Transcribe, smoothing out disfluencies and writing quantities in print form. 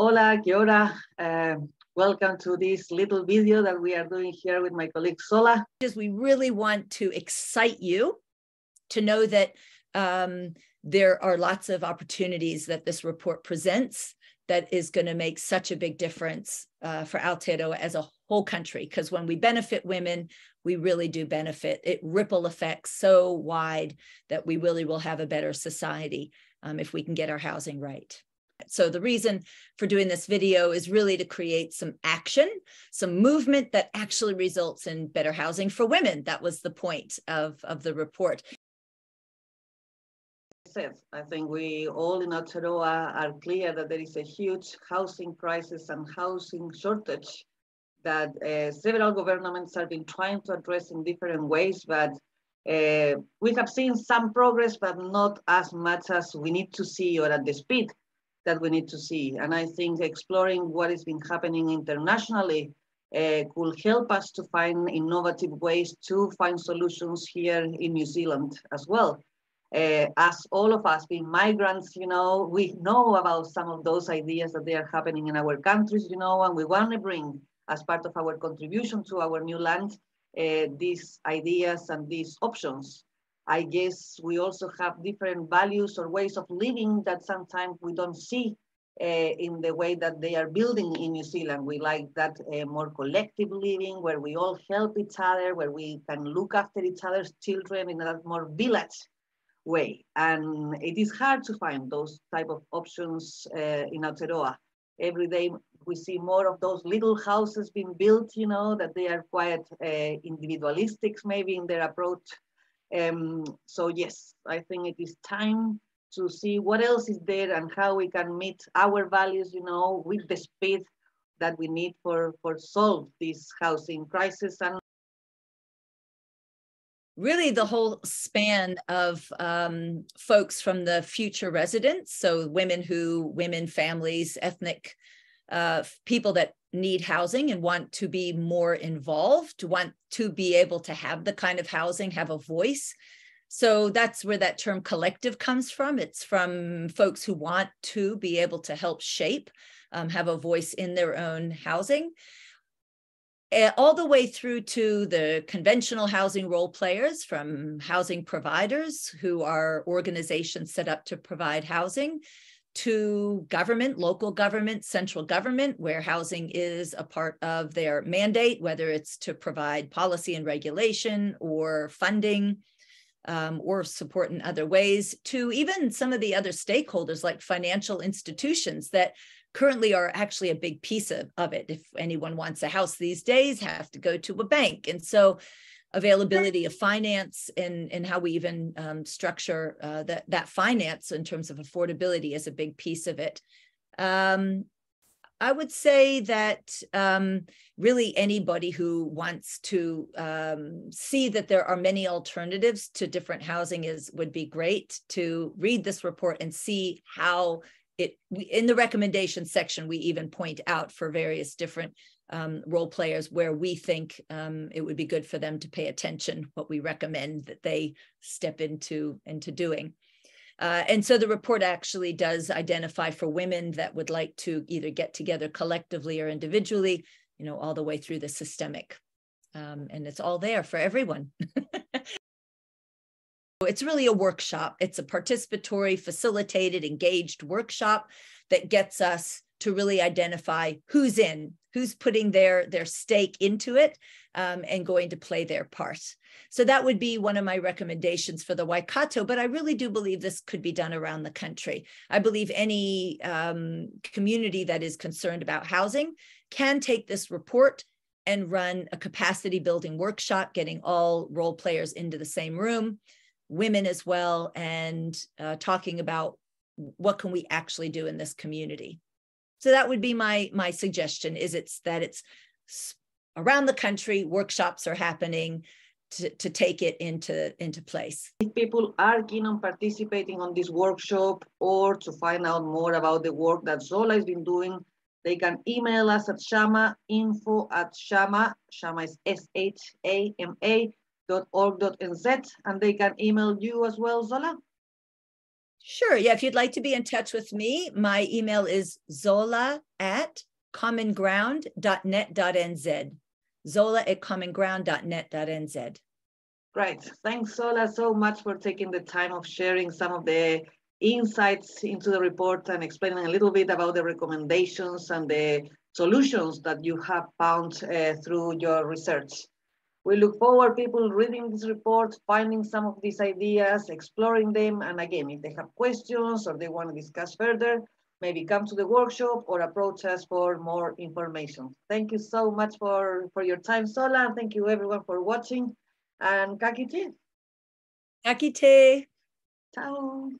Hola, ¿qué hora? Welcome to this little video that we are doing here with my colleague Zola. We really want to excite you to know that there are lots of opportunities that this report presents that is going to make such a big difference for Aotearoa as a whole country. Because when we benefit women, we really do benefit. It ripple effects so wide that we really will have a better society if we can get our housing right. So the reason for doing this video is really to create some action, some movement that actually results in better housing for women. That was the point of the report. I think we all in Aotearoa are clear that there is a huge housing crisis and housing shortage that several governments have been trying to address in different ways, but we have seen some progress, but not as much as we need to see or at the speed that we need to see. And I think exploring what has been happening internationally could help us to find innovative ways to find solutions here in New Zealand as well. As all of us being migrants, we know about some of those ideas that they are happening in our countries, and we want to bring as part of our contribution to our new land, these ideas and these options. I guess we also have different values or ways of living that sometimes we don't see in the way that they are building in New Zealand. We like that more collective living where we all help each other, where we can look after each other's children in that more village way. And it is hard to find those type of options in Aotearoa. Every day we see more of those little houses being built, that they are quite individualistic maybe in their approach. So yes, I think it is time to see what else is there and how we can meet our values, with the speed that we need for solve this housing crisis. And really the whole span of folks from the future residents, so women, families, ethnic people that need housing and want to be more involved, want to be able to have the kind of housing, have a voice. So that's where that term collective comes from. It's from folks who want to be able to help shape, have a voice in their own housing. All the way through to the conventional housing role players, from housing providers who are organizations set up to provide housing, to government, local government, central government, where housing is a part of their mandate, whether it's to provide policy and regulation or funding or support in other ways, to even some of the other stakeholders like financial institutions that currently are actually a big piece of it. If anyone wants a house these days, have to go to a bank. And so availability of finance and how we even structure that finance in terms of affordability is a big piece of it. I would say that really anybody who wants to see that there are many alternatives to different housing would be great to read this report and see how in the recommendation section, we even point out for various different role players where we think it would be good for them to pay attention, what we recommend that they step into doing. And so the report actually does identify for women that would like to either get together collectively or individually, all the way through the systemic. And it's all there for everyone. It's really a workshop. It's a participatory, facilitated, engaged workshop that gets us to really identify who's putting their stake into it and going to play their part. So that would be one of my recommendations for the Waikato, but I really do believe this could be done around the country. I believe any community that is concerned about housing can take this report and run a capacity building workshop, getting all role players into the same room, women as well, and talking about what can we actually do in this community. So that would be my suggestion, is it's around the country, workshops are happening to take it into place. If people are keen on participating on this workshop or to find out more about the work that Zola has been doing, they can email us at Shama, info@Shama, Shama is SHAMA.org.nz, and they can email you as well, Zola? Sure. Yeah. If you'd like to be in touch with me, my email is zola@commonground.net.nz. zola@commonground.net.nz. Great. Thanks, Zola, so much for taking the time of sharing some of the insights into the report and explaining a little bit about the recommendations and the solutions that you have found through your research. We look forward people reading this report, finding some of these ideas, exploring them. And again, if they have questions or they want to discuss further, maybe come to the workshop or approach us for more information. Thank you so much for your time, Zola. And thank you everyone for watching. And kakite. Kakite. Ciao.